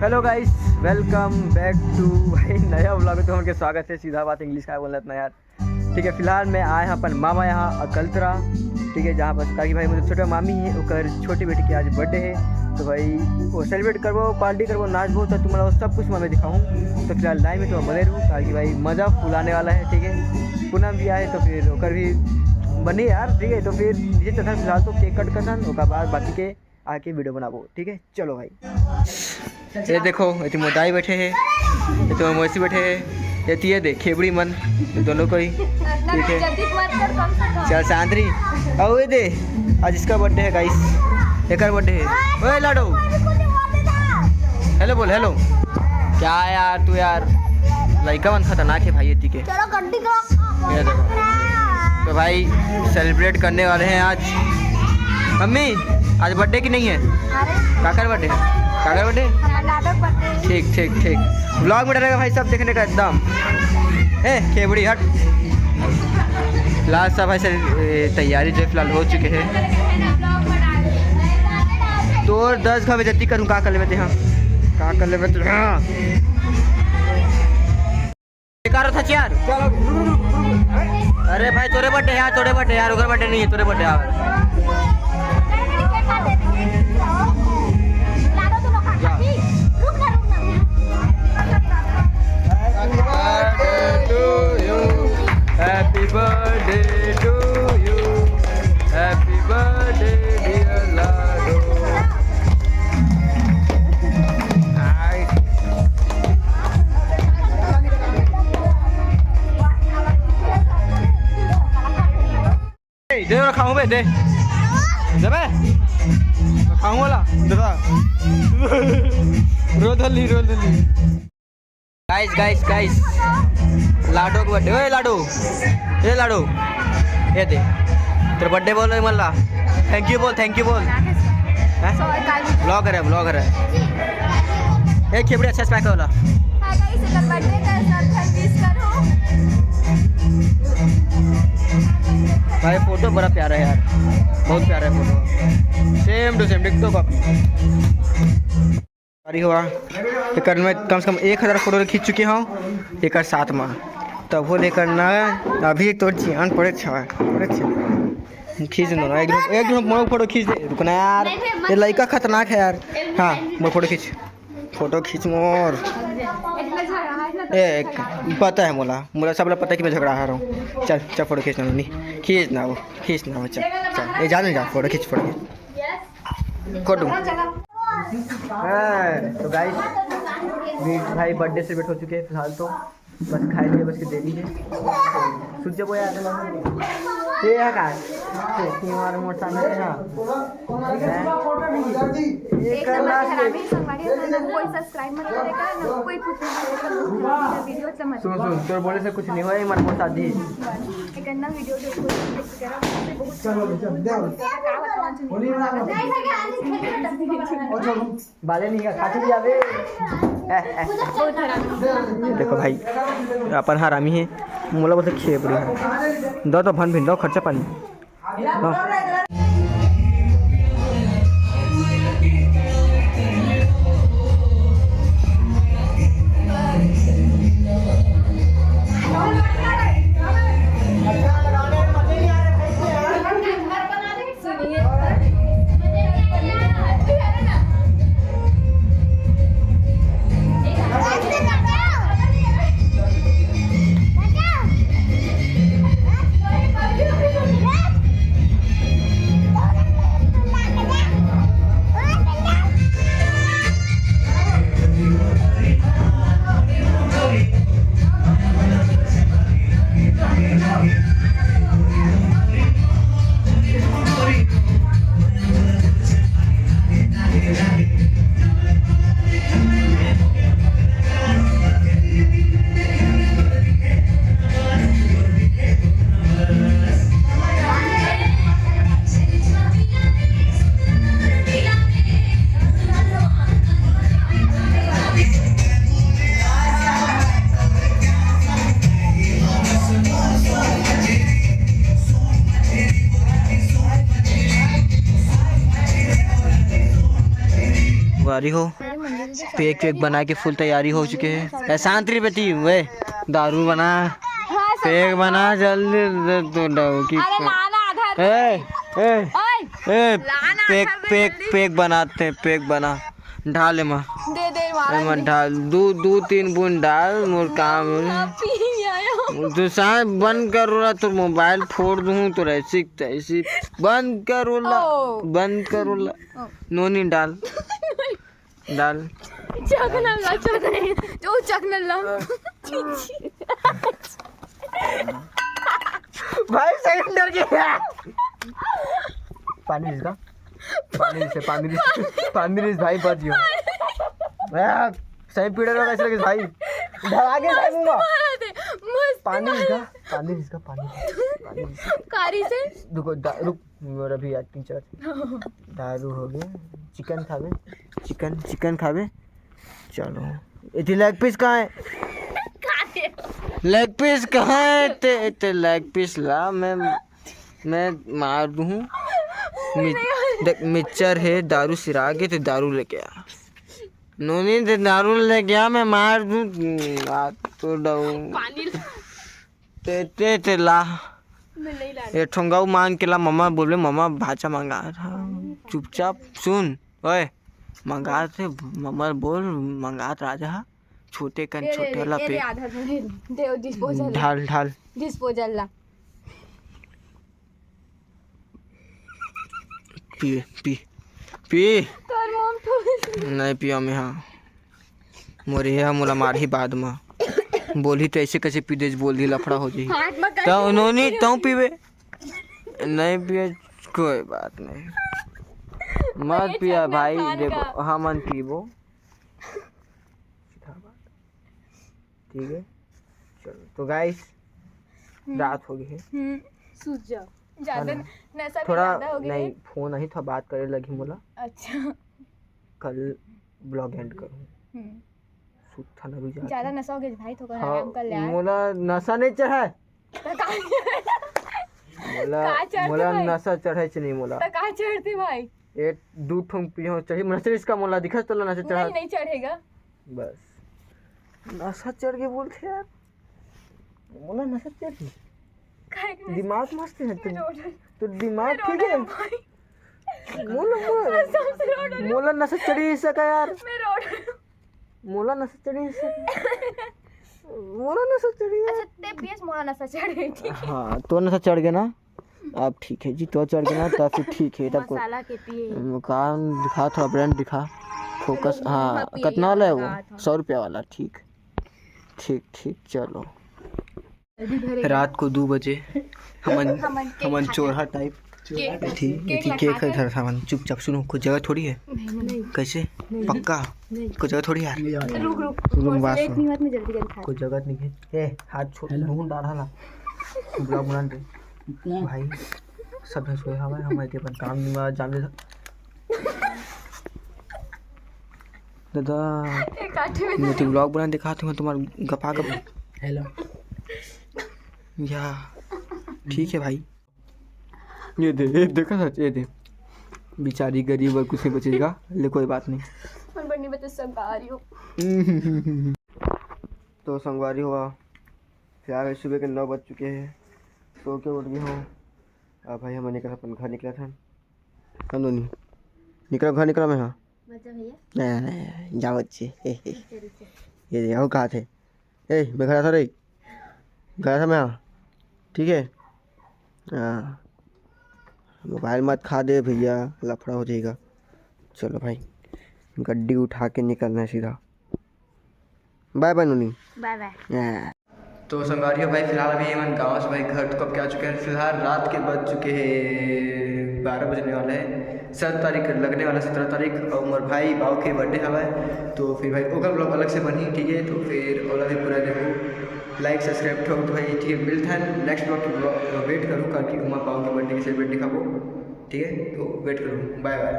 Hello guys, welcome back to भाई नया vlog में। तो उनके स्वागत है। सीधा बात इंग्लिश का बोलना इतना यार, ठीक है। फिलहाल मैं आया हूँ अपन मामा यहाँ अकलतरा, ठीक है, जहाँ पर कि भाई मुझे छोटा मामी है, उकर छोटी बेटी की आज बर्थडे है। तो भाई वो सेलिब्रेट करवो, पार्टी करवो, नाचबो, तो तुम्हारा सब कुछ मैं दिखाऊँ। तो फिलहाल लाइव में तो बने रहूँ ताकि भाई मज़ा फुलाने वाला है, ठीक है। पूनम भी आए तो फिर ओकर भी बनी यार, ठीक है। तो फिर ये चल फिलहाल तो केक कट करना, उसके बाद बाकी के आके वीडियो बनाबो, ठीक है। चलो भाई, ये देखो ये मोदाई बैठे हैं, ये तो मोसी बैठे हैं, ये देख खेबड़ी मन दोनों को ही, ठीक है। चल सांद्री आओ, ये दे आज इसका बर्थडे है गाइस, एक बर्थडे है। ओए लाडो हेलो बोल, हेलो। क्या यार तू यार लड़का मन खतरनाक है भाई, ये देखो। तो भाई सेलिब्रेट करने वाले हैं आज। मम्मी आज बर्थडे की नहीं है, काकर बर्थडे है, काकर बर्थडे। ठीक ठीक ठीक, ब्लॉग में डरेगा भाई सब देखने का एकदम। खेबड़ी हट। फिलहाल सब भाई तैयारी जो फिलहाल हो चुके हैं। तो 10 घा में जल्दी करूँ, का कर लेते हाँ, का कर लेते हाँ। था यार, अरे भाई तोरे बर्थडे यार, तोरे बर्थडे यार, उधर बर्थडे नहीं है, तोरे बर्थडे यार। Happy birthday to you, happy birthday dear Lado. दे खाऊं बे, दे दे बे खाऊं वाला दे। रो दली गाइस लाडो को बर्थडे। ओए लाडो, ये लाडो, ये दे तेरा बर्थडे बोल रहे मल्ला। थैंक यू बोल, थैंक यू बोल। ब्लॉगर है ये खेबड़ी अच्छा स्पैक वाला। भाई फोटो बड़ा प्यारा है यार, बहुत प्यारा है फोटो, सेम टू सेम देख तो कॉपी सारी हुआ। एक में कम से कम 1000 फोटो खींच चुके हूँ, एक साथ में तब वो लेकर ना अभी तो जान पड़े खींच दो ना, एक दिन मोर फोटो खींच दे, रुकना यार, ये लड़का खतरनाक है यार। हाँ मोर फोटो खींच मोर। एक पता है मोला सब लोग पता है कि मैं झगड़ा आ रहा हूँ। चल फोटो खींचना, नहीं खींचना वो चल ये जाने जा, फोटो खींच फोटो। तो गाइस भाई बर्थडे सेलिब्रेट हो चुके हैं। फिलहाल तो बस खाए लिए, बस की देरी है। सूझ वो यार ये है का हमारे मोट सामने है ना, ये करना कोई सब्सक्राइब मत करेगा ना, कोई कुछ वीडियो समझ सुन तो बोले से कुछ नहीं हुआ, ये मन को शादी एक अन्ना वीडियो देखो बाले नहीं खाती जावे। देखो भाई अपन हरामी है, मोला बोलते खेबड़ी है, दो तो भन भिन दो खर्चा पानी दो। वारी हो। पेक वेक बना के फुल तैयारी हो चुके हैं। शांत रही बेटी, वे दारू बना, पेक बना जल्दी की पेक बनाते हैं, पेक बना ढाल माँ ढाल दो 3 बूंद डाल मोर काम तो साथ बंद कर रोला, तो मोबाइल फोड़ दूँ तो ऐसी तैसी बंद कर रोला नोनी डाल भाई सही डर गया। पानी इसका पानी भाई बच गया सही पीड़े लगा इसलिए भाई ढला के भाई मुंगा पानी इसका कारी से रुक मेरा भी एक्टिंग चल। दारू हो गया, चिकन खावे चलो। इतनी लेग पीस कहाँ है? लेग पीस कहाँ है? ते लेग पीस ला, मैं मार दूँ। मिक्सचर है, दारू सिरा के तो दारू लेके आ नोनी, तो दारू लेके आ, मैं मार दूँ तो ते ला ये ठोंगाऊ मांग के ला। मम्मा बोले मम्मा भाचा मंगा था, चुपचाप सुन ओए मंगा थे मम्मा बोल मंगा राजा छोटे वाला पे ढाल डिस्पोजल ला पी नहीं पिया में हाँ मोरे मोला मार ही बाद में बोली तो ऐसे कैसे पी दे, बोल दी लफड़ा हो जाए तो उन्होंने तो पीवे नहीं पिए कोई बात नहीं मत पिया भाई। देखो हाँ मन पीबो ठीक है चलो। तो गाइस रात हो गई है, थोड़ा नहीं फोन नहीं था बात करे लगी मोला। अच्छा कल ब्लॉग एंड करूँ था ना भी ज्यादा नशा हो गया भाई, तो आराम कर ले। मोला नशा नहीं चढ़ा मोला नशा चढ़े नहीं मोला का चढ़ते भाई, एक 2 ठोंग पियो चढ़ी नशा इसका मोला दिखा तो नशा चढ़ा नहीं चढ़ेगा बस नशा चढ़ के बोलते यार मोला नशा चढ़ दिमाग मस्त है तो दिमाग ठीक है मोला नशा चढ़ी सका यार, मोला नशा चढ़ी मोला नशा चढ़ी ठीक है। हाँ तो नशा चढ़ गया ना अब ठीक है जी, तो चढ़ गया ना तब फिर ठीक है। तब काम दिखा, थोड़ा ब्रांड दिखा, फोकस। हाँ कितना वाला है वो? 100 रुपया वाला। ठीक चलो। रात को 2 बजे हमन चोरहा टाइप केक इधर सामान चुपचाप सुनो, कोई जगह थोड़ी है कैसे पक्का कोई जगह थोड़ी यार, कोई जगह नहीं है। हाथ छोड़ ढूंढ डाला ब्लॉग बना दे भाई, सब सोए हवा हमारे अपन काम नहीं जान दे दादा। मैं तो ब्लॉग बना दिखाती हूँ तुम्हारा गपा गप। हेलो या ठीक है भाई, ये देखा सच, ये दे बेचारी गरीब और कुछ नहीं बचेगा, ले कोई बात नहीं। तो संगवारी हुआ फिर सुबह के 9 बज चुके हैं, सो के उठ गया हूँ। अब भाई हम निकला, अपन घर निकला था हम दोनों घर निकला मैं। हाँ जाओ बच्चे ये आओ कहाँ थे? मैं खड़ा था रे, गया था मैं। हाँ ठीक है हाँ मोबाइल मत खा दे भैया, लफड़ा हो जाएगा। चलो भाई गड्डी उठा के निकलना है सीधा। बाय बाय नूनी, बाय बाय। तो संगारियों भाई फिलहाल अभी हम गाँव से भाई घर तो कब क्या चुके हैं, फिलहाल रात के बज चुके हैं 12 बजने वाले हैं। 7 तारीख लगने वाला 17 तारीख और मोर भाई बाव के बर्थडे हवा है, तो फिर भाई ओकर ब्लॉग अलग से बनी ठीक है। तो फिर ओला भी पूरा देखो, लाइक सब्सक्राइब ठोक तो भाई ठीक है। मिलता है नेक्स्ट ब्लॉग वेट करूँ करके उमा बाव के बर्थडे के सेलिब्रेट दिखाबो ठीक है। तो वेट करूँ, बाय बाय।